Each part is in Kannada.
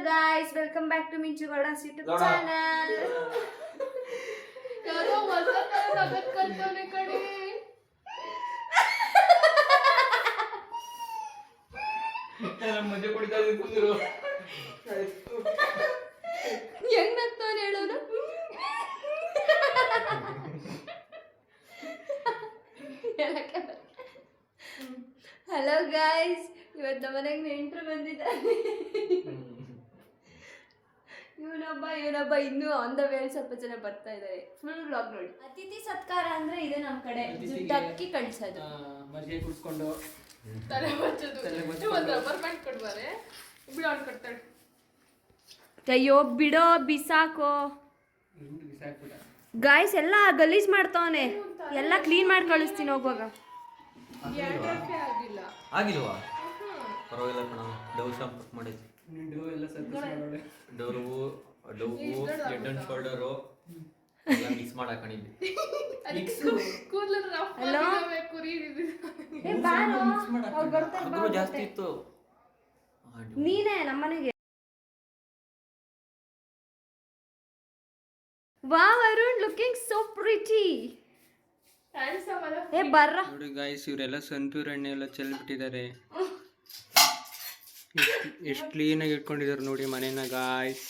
guys, welcome back to Minchu Gowda's YouTube channel. ಯಾರೋ ಹೊಸ ತರ ನಗತ್ ಕಲ್ತವನೆ ಕಣೆ. ಮಜಾ ಕೊಡ್ತಾ ಇದ್ರು ಹೆಂಗ್ ನಗ್ತಾವನೆ ಹೇಳೋನು. ಹಲೋ ಗಾಯ್ಸ್, ಇವತ್ತು ಮನೆಗೆ ನೆಂಟರು ಬಂದಿದ್ದಾರೆ. ಇವನೊಬ್ಬ ಇನ್ನೂ ಆನ್ ದ ವೇ ಸ್ವಲ್ಪ ಜನ ಬರ್ತಾ ಇದ್ದಾರೆ. ಫುಲ್ ವ್ಲಾಗ್ ನೋಡಿ. ಅತಿಥಿ ಸತ್ಕಾರ ಅಂದ್ರೆ ಇದೆ ನಮ್ಮ ಕಡೆ, ದುಡ್ಡಕ್ಕಿ ಕಳ್ಸೋದು, ಮಜ್ಜಿಗೆ ಕುಡಿಸ್ಕೊಂಡು ತಲೆ ಬಚ್ಚೋದು. ಒಂದು ರಬ್ಬರ್ ಬ್ಯಾಂಡ್ ಕೊಡ್ಬಾರೆ ಬಿಡು ಅವ್ನು ಕೊಡ್ತಾಳೆ. ಅಯ್ಯೋ ಬಿಡೋ ಬಿಸಾಕೋ ಗಾಯ್ಸ್. ಎಲ್ಲ ಗಲೀಜ್ ಮಾಡ್ತಾವನೆ, ಎಲ್ಲ ಕ್ಲೀನ್ ಮಾಡಿ ಕಳಿಸ್ತೀನಿ ಹೋಗುವಾಗ. ಆಗಿಲ್ಲ ಆಗಿಲ್ವಾ? ಪರವಾಗಿಲ್ಲ ಕಣ, ಡವ್ ಶಾಂಪು ಮಾಡಿದ್ವಿ. ಡವ್ ಹೆಡ್ ಅಂಡ್ ಶೋಲ್ಡರು ಎಲ್ಲ ಮಿಕ್ಸ್ ಮಾಡಾಕೊಂಡಿದ್ವಿ. ಜಾಸ್ತಿ ಇತ್ತು. ನೀನೇ ನಮ್ಮನೆಗೆ. Wow Arun, looking so pretty. ಏ ಬರ್ರ ನೋಡಿ ಗಾಯ್ಸ್, ಇವರೆಲ್ಲ ಸಂತೂರ್ ಎಣ್ಣೆ ಎಲ್ಲ ಚೆಲ್ಬಿಟ್ಟಿದ್ದಾರೆ. ಎಷ್ಟು ಕ್ಲೀನಾಗಿ ಇಟ್ಕೊಂಡಿದ್ದಾರೆ ನೋಡಿ ಮನೇನ ಗಾಯ್ಸ್.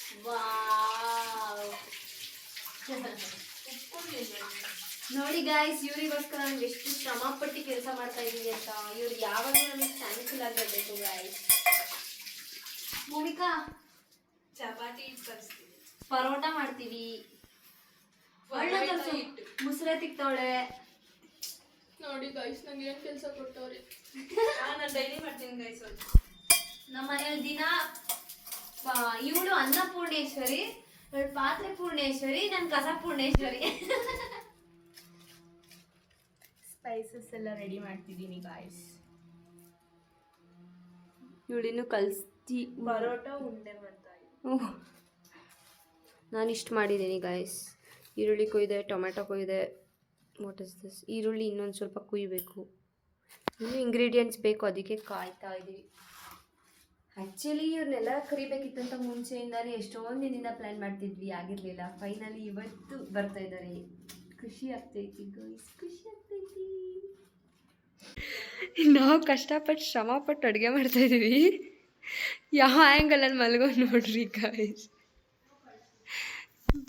ನೋಡಿ ಗಾಯ್ಸ್, ಇವ್ರಿಗೋಸ್ಕರ ನಮ್ಗೆ ಎಷ್ಟು ಶ್ರಮ ಪಟ್ಟು ಕೆಲಸ ಮಾಡ್ತಾ ಇದೀವಿ ಅಂತ. ಇವ್ರು ಯಾವಾಗಲೂ ನಮಗೆ ಥ್ಯಾಂಕ್ಫುಲ್ ಆಗಿರ್ಬೇಕು ಗಾಯ್ಸ್. ಭೂಮಿಕಾ ಚಪಾತಿ ಪರೋಟ ಮಾಡ್ತೀವಿ, ಮುಸ್ರೆ ತಿಕ್ತವಳೆ ನೋಡಿ ಗೈಸ್. ನಂಗೆ ಏನ್ ಕೆಲಸ ಕೊಟ್ಟವ್ರೆ. ನಾನು ಡೈಲಿ ಮಾಡ್ತೀನಿ ಗೈಸ್. ನಮ್ಮ ಮನೆಯಲ್ಲಿ ದಿನ ಇವಳು ಅನ್ನಪೂರ್ಣೇಶ್ವರಿ, ಇವಳು ಪಾತ್ರೆ ಪೂರ್ಣೇಶ್ವರಿ, ನಾನು ಕಸ ಪೂರ್ಣೇಶ್ವರಿ. ಸ್ಪೈಸಸ್ ಎಲ್ಲ ರೆಡಿ ಮಾಡ್ತಿದ್ದೀನಿ ಗಾಯ್ಸ್. ಇವಳಿನ್ನು ಕಲ್ಸ್ತಿ ಪರೋಟ ಉಂಡೆ ಮಾಡ್ತಾ ಇದ್ದೀನಿ. ನಾನು ಇಷ್ಟು ಮಾಡಿದ್ದೀನಿ ಗಾಯ್ಸ್. ಈರುಳ್ಳಿ ಕೊಯ್ದೆ, ಟೊಮೆಟೊ ಕೊಯ್ದೆ. What is this? ಈರುಳ್ಳಿ ಇನ್ನೊಂದು ಸ್ವಲ್ಪ ಕುಯ್ಬೇಕು. ಇನ್ನೂ ಇಂಗ್ರೀಡಿಯೆಂಟ್ಸ್ ಬೇಕು, ಅದಕ್ಕೆ ಕಾಯ್ತಾ ಇದ್ದೀವಿ. ಆ್ಯಕ್ಚುಲಿ ಇವ್ರನ್ನೆಲ್ಲ ಕರಿಬೇಕಿತ್ತಂತ ಮುಂಚೆಯಿಂದಾನೇ ಎಷ್ಟೊಂದು ದಿನದಿಂದ ಪ್ಲ್ಯಾನ್ ಮಾಡ್ತಿದ್ವಿ, ಆಗಿರಲಿಲ್ಲ. ಫೈನಲಿ ಇವತ್ತು ಬರ್ತಾ ಇದ್ದಾರೆ. ಖುಷಿ ಆಗ್ತೈತಿ ಗೈಸ್, ಖುಷಿ ಆಗ್ತೈತಿ. ನಾವು ಕಷ್ಟಪಟ್ಟು ಶ್ರಮಪಟ್ಟು ಅಡುಗೆ ಮಾಡ್ತಾಯಿದ್ದೀವಿ. ಯಾವ ಆ್ಯಂಗಲಲ್ಲಿ ಮಲ್ಗೋ ನೋಡ್ರಿ ಗಾಯ್ಸ್.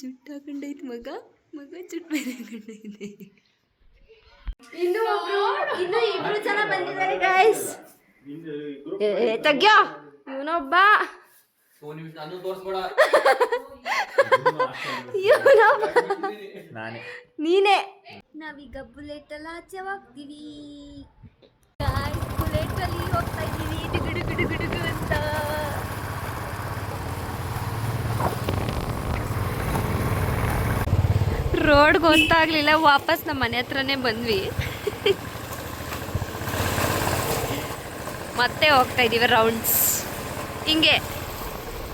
ಜುಟ್ಟು ಹಾಕೊಂಡೈತಿ ಮಗ ಜುಟ್ಟು ಬೇರೆ ಹಾಕೊಂಡೈತೆ. ಇನ್ನೂ ಇಬ್ರು ಜನ ಬಂದಿದ್ದಾರೆ ಗಾಯ್ಸ್. ತೆಗ್ಯೋ, ಇವನೊಬ್ಬ ನೀನೇ. ನಾವೀಗ ಬುಲೆಟ್ ಎಲ್ಲ ಆಚೆ ಹೋಗ್ತೀವಿ. ಬುಲೆಟ್ ಅಲ್ಲಿ ಹೋಗ್ತಾ ಇದ್ದೀವಿ ಡುಗುಡುಗುಡುಗುಡುಗು ಅಂತ. ರೋಡ್ ಗೊತ್ತಾಗ್ಲಿಲ್ಲ, ವಾಪಸ್ ನಮ್ಮ ಮನೆ ಹತ್ರನೇ ಬಂದ್ವಿ. ಮತ್ತೆ ಹೋಗ್ತಾ ಇದ್ದೀವಿ ರೌಂಡ್ಸ್. ಹಿಂಗೆ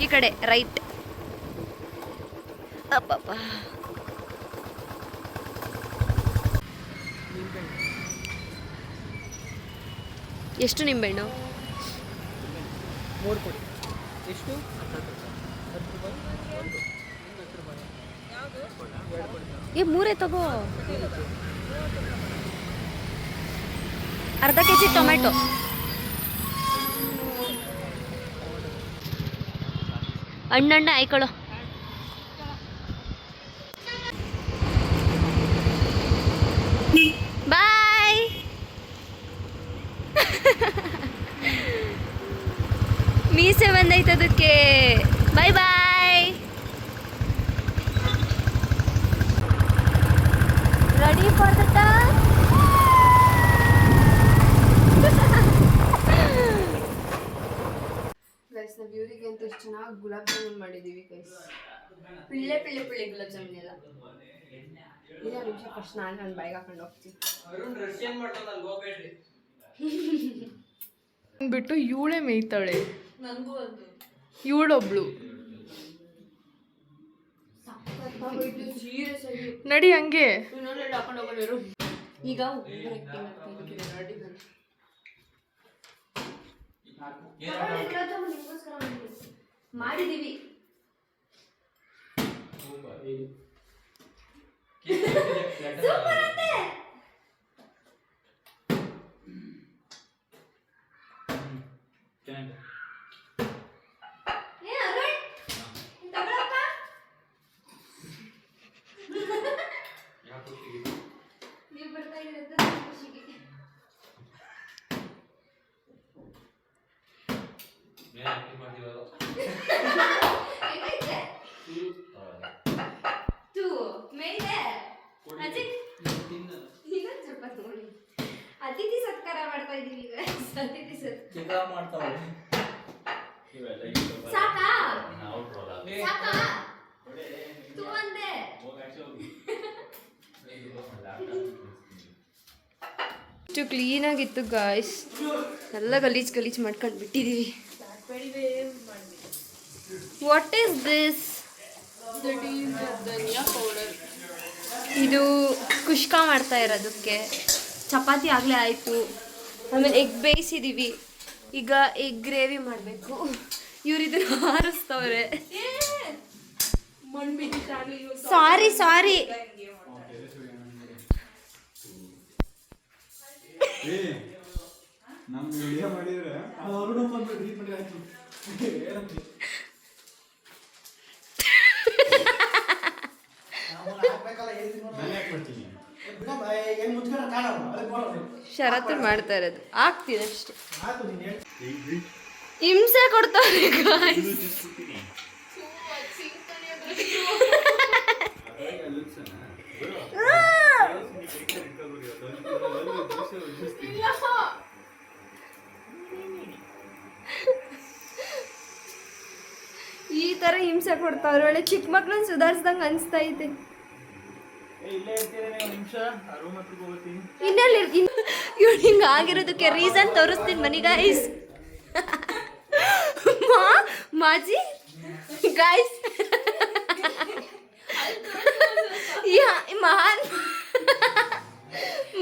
ಈ ಕಡೆ ರೈಟ್. ಅಪ್ಪಪ್ಪ, ಎಷ್ಟು ನಿಂಬೆಹಣ್ಣು? 3 ಕೊಡಿ. ಎಷ್ಟು? ಏ 3 ತಗೋ. ಅರ್ಧ ಕೆಜಿ ಟೊಮೆಟೊ. ಹಣ್ಣಣ್ಣ ಆಯ್ಕೊಳ್ಳೋ. ಬಾಯ್. ಮೀಸೆ ಬಂದೈತದಕ್ಕೆ. Bye bye. Ready for the turn. Guys, ನಾವು ಇವರಿಗೆ ಅಂತ ಎಷ್ಟು ಚೆನ್ನಾಗಿ ಗುಲಾಬ್ ಜಾಮೂನ್ ಮಾಡಿದ್ದೀವಿ ಗೈಸ್. ಪಿಳ್ಳೆ ಗುಲಾಬ್ ಜಾಮೂನ್ ಎಲ್ಲ. ಇದೇ ನಿಮಿಷ ಫಸ್ಟ್ ನಾನು ಬಾಯಿಗೆ ಹಾಕೊಂಡು ಹೋಗ್ತೀನಿ. ಬಿಟ್ಟು ಇವಳೇ ಮೇಯ್ತಾಳೆ. ನನಗೂ ಒಂದು ಇವಳೊಬ್ಳು ನಡಿ ಹಂಗೆ. ಈಗ ಮಾಡಿದೀವಿ. ಸೂಪರ್ ಅಂತೆ. ಏ ಅರುಣ್ ತಗೊಳಪ್ಪ. ನೀವು ಬರ್ತಾ ಇದ್ದೀರಂತ ಖುಷಿಗೆ. ಹೆಂಗೈತೆ? ಟೂ ಮೇಲೆ ಅಜ್ಜಿ ಇನ್ನೊಂದು ಸ್ವಲ್ಪ ನೋಡಿ. ಅತಿಥಿ ಸತ್ಕಾರ ಮಾಡ್ತಾ ಇದೀವಿ ಈಗ. ಅತಿಥಿ ಸತ್ಕಾರ ಮಾಡ್ತಾವೆ. ಸಾಕಾ ಸಾಕಾ ಟೂ ಅಂದೆ. ಇಷ್ಟು ಕ್ಲೀನಾಗಿತ್ತು ಗಾಯ್ಸ್. ಎಲ್ಲ ಗಲೀಜ್ ಮಾಡ್ಕೊಂಡು ಬಿಟ್ಟಿದ್ದೀವಿ. What is this? Dhania powder. ಇದು ಕುಷ್ಕ ಮಾಡ್ತಾ ಇರೋದಕ್ಕೆ. ಚಪಾತಿ ಆಗಲೇ ಆಯಿತು. ಆಮೇಲೆ ಎಗ್ ಬೇಯಿಸಿದ್ದೀವಿ. ಈಗ ಎಗ್ ಗ್ರೇವಿ ಮಾಡಬೇಕು. ಇವ್ರು ಇದನ್ನು ಹಾರಿಸ್ತವ್ರೆ. ಸಾರಿ ಶರತ್ತು ಮಾಡ್ತಾ ಇರೋದು ಆಗ್ತಿದೆ ಅಷ್ಟೇ. ಹಿಂಸೆ ಕೊಡ್ತಾರೆ ಗಾಯ್ಸ್. ಈ ತರ ಹಿಂಸೆ ಕೊಡ್ತಾವ್ರೆ. ಒಳ್ಳೆ ಚಿಕ್ಕ ಮಕ್ಳನ್ನ ಸುಧಾರಿಸ್ದಂಗ ಅನ್ಸ್ತೈತೆ. ಇನ್ನೆಲ್ಲಿ ಇವ್ಳು ಹಿಂಗ ಆಗಿರೋದಕ್ಕೆ ರೀಸನ್ ತೋರಿಸ್ತೀನಿ ಬನ್ನಿ ಗಾಯ್ಸ್. ಮಾಜಿ ಗಾಯ್ಸ್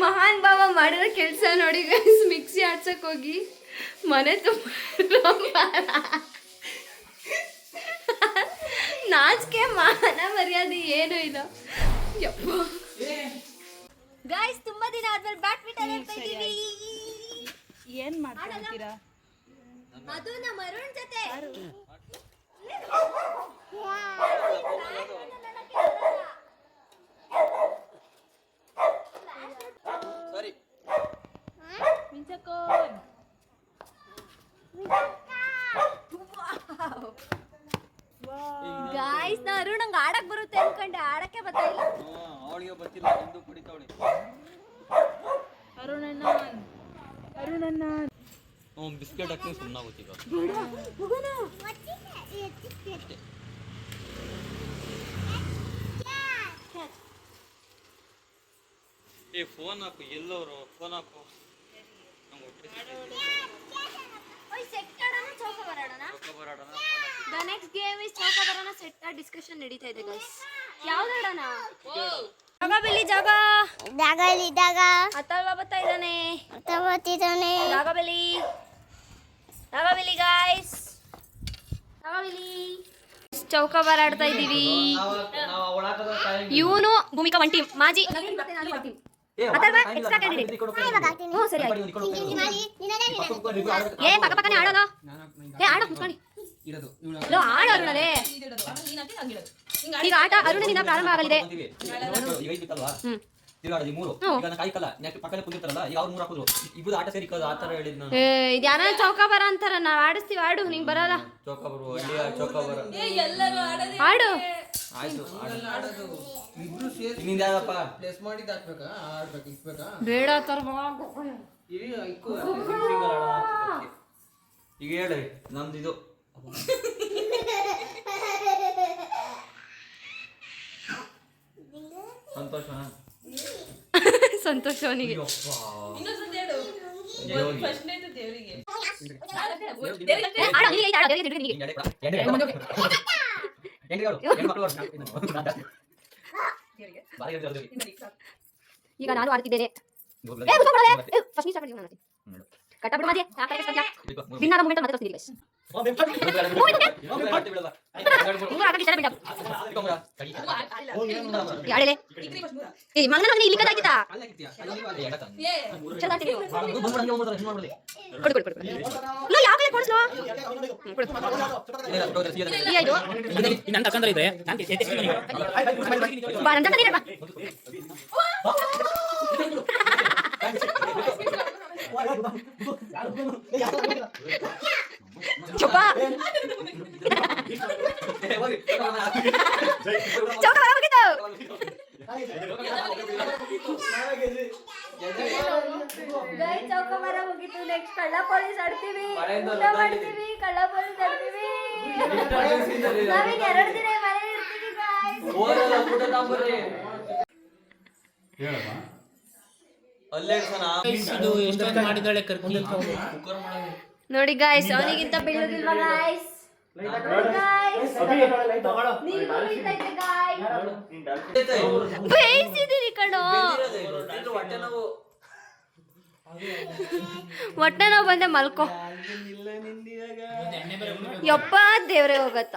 ಮಹಾನ್ ಭಾವ ಮಾಡಿರೋ ಕೆಲಸ ನೋಡಿ ಗಾಯ್ಸ್. ಮಿಕ್ಸಿ ಆಡ್ಸಕ್ ಹೋಗಿ ಮನೆ ತುಂಬ ನಾಚಿಕೆ ಮಾನ ಮರ್ಯಾದೆ ಏನು ಇಲ್ಲ. ಗಾಯ್ಸ್ ತುಂಬಾ ದಿನ ಆದ್ಮೇಲೆ ಬ್ಯಾಡ್ಮಿಂಟನ್ ಆಡ್ತಾ ಇದೀವಿ. ಏನ್ ಮಾಡ್ತೀರಾ? ಅದು ನಮ್ಮ ಅರುಣ್ ಜೊತೆ. ಸರಿ ಮಿಂಚಕೋನ್ ಗಾಯ್ಸ್ ನಾ ಅರುಣ್ ನಂಗೆ ಆಡಕ್ ಬರುತ್ತೆ ಅನ್ಕೊಂಡೆ. ಆಡಕ್ಕೆ ಬರ್ತಾ ಇಲ್ಲ. ಅವಳಿಗೆ ಬರ್ತಿಲ್ಲ. ಎಂದು ಕುಡಿತಾವಳಿ. ಅರುಣಣ್ಣ ಬಿಸ್ಕೆಟ್ ಹಾಕಿ ಸುಮ್ಮನಾಗುತ್ತೀಗ. ಏ ಫೋನ್ ಹಾಕು. ಎಲ್ಲವರು ಫೋನ್ ಹಾಕು. The next game is ಚೌಕ ಬರೋಣ ಸೆಟ್ ಡಿಸ್ಕಷನ್ ನಡೀತಾ ಇದೆ ಗೈಸ್. ಯಾವ್ದು ಆಡೋಣ? ಜಾಗ ಬೆಲ್ಲಿ ಜಾಗ ಅತ್ತಲ್ವ ಬರ್ತಾ ಇದ್ದಾನೆ. ಜಾಗ ಬೆಲ್ಲಿ ಗಾಯ್ಸ್. ಚೌಕ ಬಾರ ಆಡ್ತಾ ಇದ್ದೀವಿ. ಇವನು ಭೂಮಿಕಾ ಒನ್ ಟೀಮ್. ಮಾಜಿ ಅಥರ್ವ ಎಕ್ಸ್ಟ್ರಾ ಕ್ಯಾಂಡಿಡೇಟ್. ಹ್ಞೂ ಸರಿ ಆಯ್ತು. ಏ ಪಕ್ಕ ಪಕ್ಕನೆ ಆಡೋದು. ಏ ಆಡೋ ಕುತ್ಕೊಳ್ಳಿ. ಆಡ ಅರುಣರೇ. ಈಗ ಆಟ ಅರುಣನಿಂದ ಪ್ರಾರಂಭ ಆಗಲಿದೆ. ಇದ್ಯಾನ ಚೌಕ ಬರ ಅಂತಾರ. ನಾವ್ ಆಡಿಸ್ತೀವಿ. ಆಡು ನಿಂಗೆ ಬರಲ್ಲ. ಆಡು. ಬೇಡ ಈಗ ಹೇಳಿ ನಮ್ದಿದು. ಸಂತೋಷ ಅವನಿಗೆ. ಈಗ ನಾನು ಆಡ್ತಿದ್ದೇನೆ. ಫಸ್ಟ್ ಕಟ್ಟಬಿಡು ಮಧ್ಯ ಬಿನ್ನಾಗ ಮೂಮೆಂಟ್ ಮತ್ತೆ ತೋರಿಸ್ತೀನಿ ಗೈಸ್ ಯಾಡಲೆ ಏ ಮಂಗನ ಇಲ್ಲಿ ಕದಾಕಿತಾ ಚಲಾತಿ ಕೊಡು ಲೋ ಯಾಕೆ ಕೊಡ್ಸ್ಲೋ ಈ ಐದು ನನ್ನ ತಕಂದ್ರೆ ಇದೆ ನಾನು ಎತ್ತಿಸ್ತೀನಿ ಬಾ ನಂತ ನೀನು ಬಾ ಚುಪ್ಪ ಚೌಕ ಬರಬೇಕಿತ್ತು ಗೈ ಚೌಕ ಮರ ಹೋಗಿತ್ತು ನೆಕ್ಸ್ಟ್ ಕಳ್ಳ ಪೊಲೀಸ್ ಆಡ್ತೀವಿ ಊಟ ಮಾಡ್ತೀವಿ ಕಳ್ಳ ಪೊಲೀಸ್ ಆಡ್ತೀವಿ ನಾವೀಗ 2 ದಿನ ಮನೆ ಇರ್ತೀವಿ ಗಾಯ್ಸ್ ಇದು ಎಷ್ಟೊಂದು ಮಾಡಿದಾಳೆ ಕರ್ಕೊಂಡು ನೋಡಿ ಗಾಯ್ಸ್ ಅವನಿಗಿಂತ ಬೀಳೋದಿಲ್ವಾ ಗಾಯ್ಸ್ ಬೇಯಿಸಿದೀನಿ ಕಣೋ ಹೊಟ್ಟೆ ನೋವು ಬಂದೆ ಮಲ್ಕೋ ಯಪ್ಪ ದೇವ್ರೆ ಹೋಗತ್ತ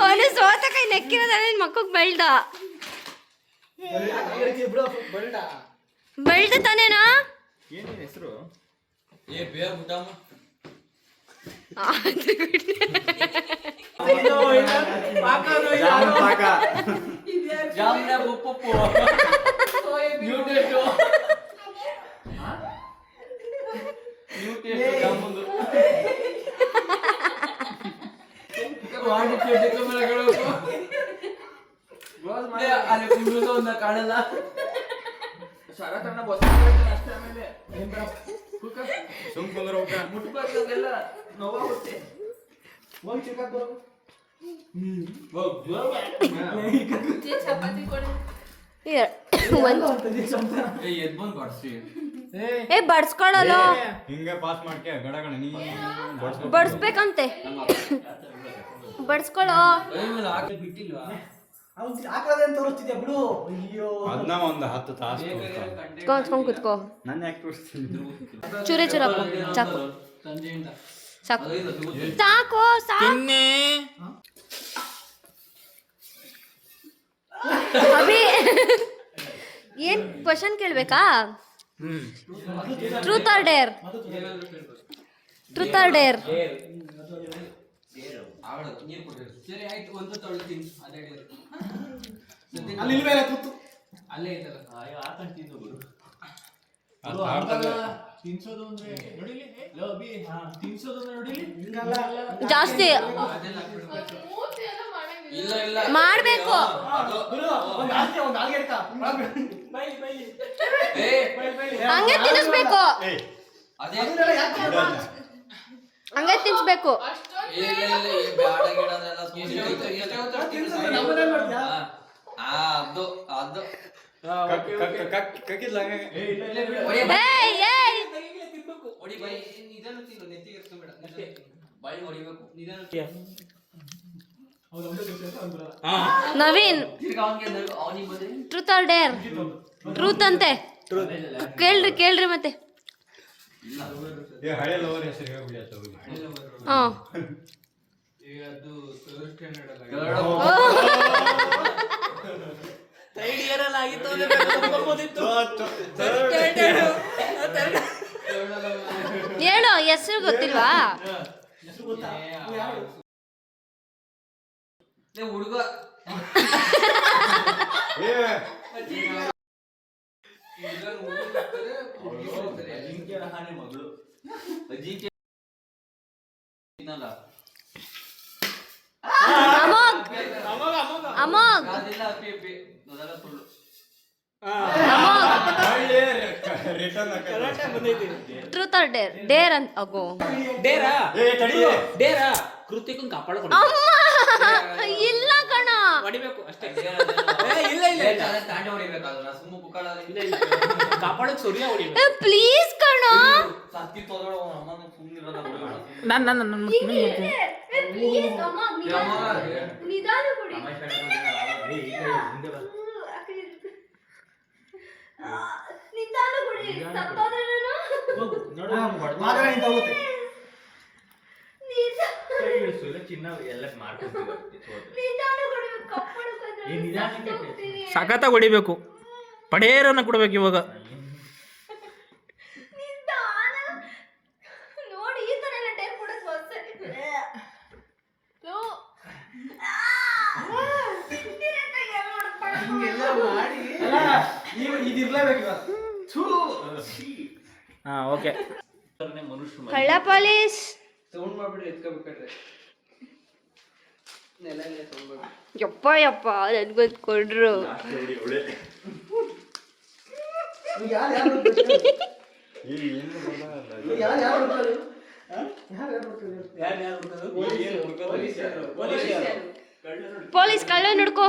ಅವನು ಸೋತ ಕೈ ನೆಕ್ಕಿರೋದ ಮಕ್ಕಕ್ ಬೆಳ್ದ ಬೆಳ್ದ ತಾನೇನಾ ಕಾಣಲ್ಲ ಚಪಾತಿ ಕೊಡಿ ಏ ಬಡ್ಸ್ಕೊಳಲ್ಲ ಹಿಂಗೆ ಪಾಸ್ ಮಾಡ್ಕೆ ಗಡಗಣ ನೀ ಬಡ್ಸ್ಬೇಕಂತೆ ಬಡ್ಸ್ಕೊಳೋ ಅದನ್ನ ಒಂದು 10 ತಾಸು ಕೂತ್ಕೊಂಡ್ ಕುತ್ಕೋ ನನ್ನ ಯಾಕೆ ತೋರಿಸ್ತೀನಿ ಚೂರೇ ಚೂರಪ್ಪ ಸಾಕು ಸಾಕು ಸಾಕು ಸಾಕು ಅಭಿ ಏನ್ ಕ್ವಶನ್ ಕೇಳ್ಬೇಕಾ truth or dare truth or dare ಜಾಸ್ತಿ ಮಾಡ್ಬೇಕು ಹಂಗೆ ತಿನ್ನಿಸ್ಬೇಕು ಹಂಗೆ ತಿನ್ಸ್ಬೇಕು Naveen truth or dare truth ಅಂತೆ ಕೇಳ್ರಿ ಮತ್ತೆ ಹಳೆ ಲವರ್ ಹೆಸರು ಹೇಳ್ಬಿಡಿ ಹಾ ಹೇಳು ಹೆಸರು ಗೊತ್ತಿಲ್ವಾ ಹುಡುಗ Amogh truth or Deere Deere ಅಂತ ಅಗೋ ಡೇರಾ ಕೃತಿಕನ್ ಕಾಪಾಡ್ಕೊಂಡು ಇಲ್ಲ ಕಣ ಹೊಡಿಬೇಕು ಅಷ್ಟೇ ಕಾಪಾಡಕ್ ಸೂರ್ಯ ಹೊಡಿಬೇಕು ಪ್ಲೀಸ್ ಕಣ ನಾನು ಪ್ಲೀಸ್ ಅಮ್ಮ ನಿಧಾನ ಕೊಡಿ. ನಿಧಾನ ಕೊಡಿ. ಸತ್ತೋದ್ರೆ ನಾನು ಚಿನ್ನ ಎಲ್ಲ ಮಾಡ್ಕೊಂಡು ನಿಧಾನ ಕೊಡಿ. ಕಪ್ಪಡ್ಕೊಂಡು ಸಖತ್ತಾಗಿ ಹೊಡಿಬೇಕು, ಪಡೇರನ್ನ ಕೊಡ್ಬೇಕು ಇವಾಗ. ನಿಧಾನ ನೋಡಿ, ಈ ತರ ಎಲ್ಲ ಟೈಪ್ ಕೊಡೋದು ಹೊಸೆ. ಹಾ ಓಕೆ. ಕಳ್ಳ ಪೊಲೀಸ್ ಸೌಂಡ್ ಮಾಡ್ಬಿಟ್ರೆ ಎತ್ಕೋಬೇಕಾದ್ರೆ ಯಪ್ಪ ಯಪ್ಪ ನನ್ಗೊಂದು ಕೊಡ್ರು. ಪೊಲೀಸ್ ಕಳ್ಳ ನೋಡ್ಕೋ.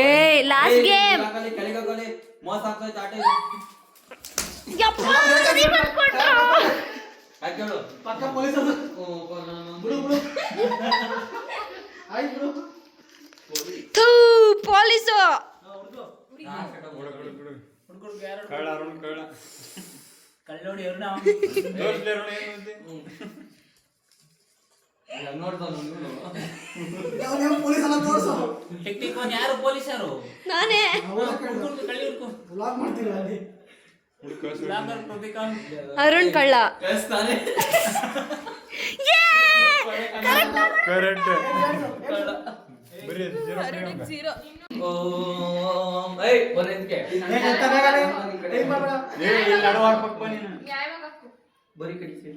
ಏ ಲಾಸ್ಟ್ ಗೇಮ್. ಯಪ್ಪ ಸರಿ ಮಾಡ್ಕೊಟ್ರು. ಥೂ ಪೊಲೀಸು. ಕಳ್ಳ ಅರುಣ್ ಕಳ್ಳ ಕಳ್ಳೋಡಿ ಅವ್ರನ್ನ ತೋರಿಸ್ಲಿ ಅರುಣ್ ಏನು ಅಂತೆ? ಟೆಕ್ನಿಕ್ ಒನ್ ಯಾರು ಪೊಲೀಸರು? ನಾನೇ. ಕಳ್ಳಿ ಹುಡ್ಕೊ. ಹುಡ್ಕೋ ಲಾಗರ್ ಪ್ರತಿಕಾ ಅರುಣ್ ಕಳ್ಳ. ಕರೆಕ್ಟ್ ಬರೀ ಜೀರೋ. ನ್ಯಾಯವಾಗಿ ಹಾಕು. ಬರೀ ಕಡಿಸಿ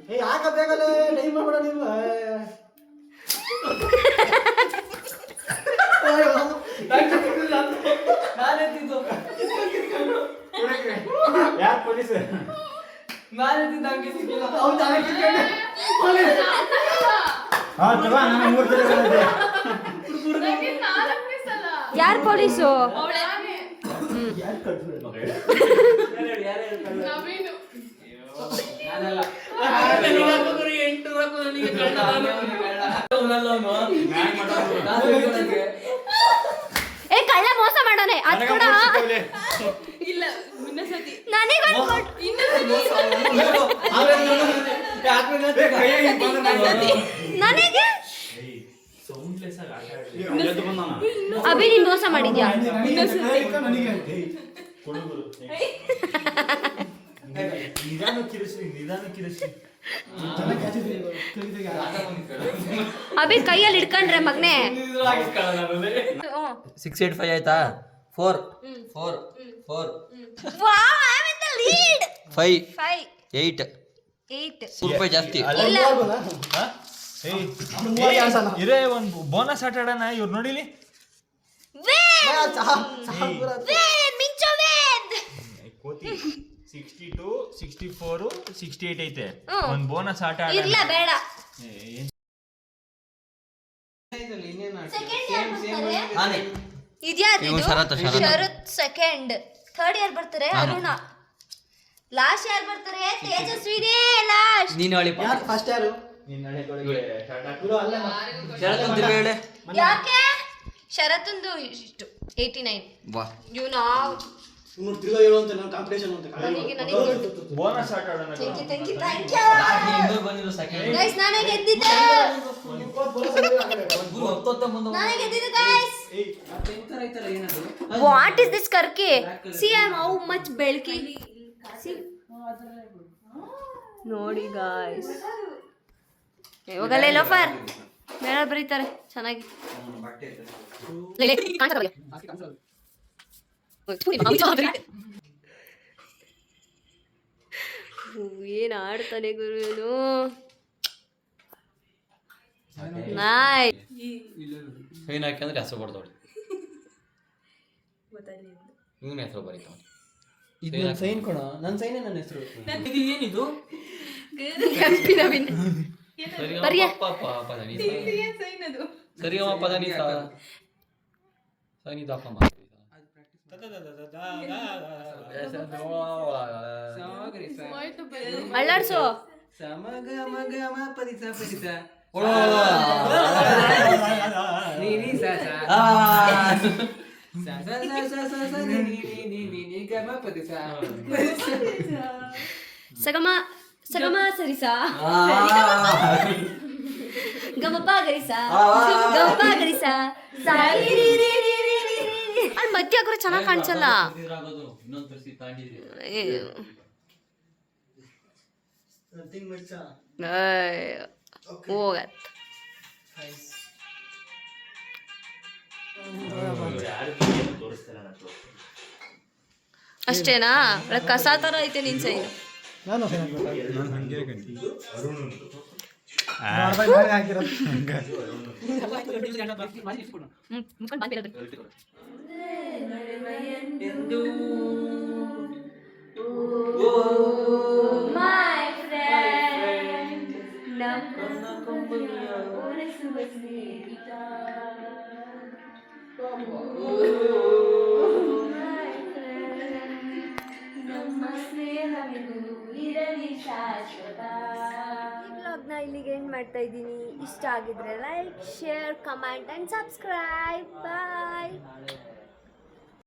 ಯಾರು ಪೊಲೀಸ್? ಹಾ ತಗೋ, ನಾನು 3 ಸಲ ಬಂದಿದ್ದೆ. ನನಗೆ 4ನೇ ಸಲ. ಯಾರ್ ಪೊಲೀಸು? ನಾನೇ. ನವೀನು. ಏ ಕಳ್ಳ ಮೋಸ ಮಾಡೋನೆ. ಅದ್ ಕೂಡ ಇಲ್ಲ ಇನ್ನೊಂದ್ಸತಿ. ನನಗೊಂದು ಕೊಟ್ಟು. ನನಗೆ ಎದ್ದು ಬಂದಾನ. ಅಭಿ ನೀನ್ ಮೋಸ ಮಾಡಿದ್ಯಾ? ಅಭಿ ಕೈಯಲ್ಲಿ ಹಿಡ್ಕೊಂಡ್ರೆ ಮಗ್ನೆ. 685 ಆಯ್ತಾ? 4 4 4 wow, I am in the lead. 5 5 8 8 ರೂಪಾಯಿ ಜಾಸ್ತಿ. ಇಲ್ಲ ಇರೇ ಒಂದು ಬೋನಸ್ ಆಟ ಆಡೋಣ. ಇವ್ರು ನೋಡಿಲಿ, ಮಿಂಚೋ ವೇದ್. ಕೋತಿ 62 64 68 ಐತೆ. ಹ್ಮ್. ಒಂದ್ ಬೋನಸ್ ಆಟ ಇಲ್ಲ ಆಡೋಣ. ಬೇಡ. ಏನ್ ಸೆಕೆಂಡ್ ಯಾರು ಬರ್ತಾರೆ? ನಾನೇ. ಇದ್ಯಾವ್ದು ಇವ್ನು ಇದು? ಶರತ್. ಶರತ್ ಸೆಕೆಂಡ್. ಥರ್ಡ್ ಯಾರು ಬರ್ತಾರೆ? ನಾನು. ಅರುಣ. ಲಾಸ್ಟ್ ಯಾರು ಬರ್ತಾರೆ? ತೇಜಸ್ವಿನೇ ಲಾಸ್ಟ್. ನೀನು ಹೇಳಿ ಫಸ್ಟ್ ಯಾರು? ಯಾಕೆ? ಶರತ್ತಂದು ಇಷ್ಟು 89. ವಾ ಇವನು ತಿರ್ಗಾ ಹೇಳು ಅಂತ ನಾನು ಕಾಂಪಿಟೇಷನ್ ಅಂತ ನನಗೆ ದೊಡ್ಡ. ಬೋನಸ್ ಆಟ ಆಡೋಣ. ಥ್ಯಾಂಕ್ ಯು ಬಂದಿರೋ ಸೆಕೆಂಡ್ ಗೈಸ್. ನಾನೇ ಗೆದ್ದಿದ್ದೆ. ನಾನೇ ಗೆದ್ದಿದ್ದು ಗೈಸ್. ವಾಟ್ ಇಸ್ ದಿಸ್ ಕರ್ಕೆ? See I am how much ಬೆಳ್ಕಿ. ನೋಡಿ ಗಾಯ್ಸ್, ಇವಾಗಲೇ ಲೋಫರ್ ಬೇಡ ಬರೀತಾರೆ ಚೆನ್ನಾಗಿ. ಏನ್ ಆಡ್ತಾನೆ ಗುರು ಇವನು. ನಾಯ್ ಏನ್ ಹಾಕಂದ್ರೆ ಹೆಸರು ಬರ್ದೋಡಿ. ಇವನ ಹೆಸರು ಬರೀತಾವ. ಇದು ಸೈನ್ ಕೊಡ. ನನ್ನ ಸೈನೇ ನನ್ನ ಹೆಸರು. ಇದು ಏನಿದು? ಬರ್ಯ. ಸೈನ್ ಅದು ಹೋಯ್ತು ಅಳ್ಳಾಡ್ಸು. ಸಗಮ ಸಗಮ ಸರಿಸಾ ಗಮಪ ಗರಿಸಾ ಗಮಪ ಗರಿಸಾ ಅಲ್ಲಿ ಮಧ್ಯ ಹಾಕಿದ್ರೆ ಚೆನ್ನಾಗಿ ಕಾಣಿಸಲ್ಲ. ಹೋಗತ್ ಅಷ್ಟೇನಾ? ಕಸ ತರ ಐತೆ ನಿನ್ ಸೈನ್. ನಾನು ವ್ಲಾಗ್ನ ಇಲ್ಲಿಗೆ ಎಂಡ್ ಮಾಡ್ತಾ ಇದ್ದೀನಿ. ಇಷ್ಟ ಆಗಿದ್ರೆ like, share, comment and subscribe. Bye.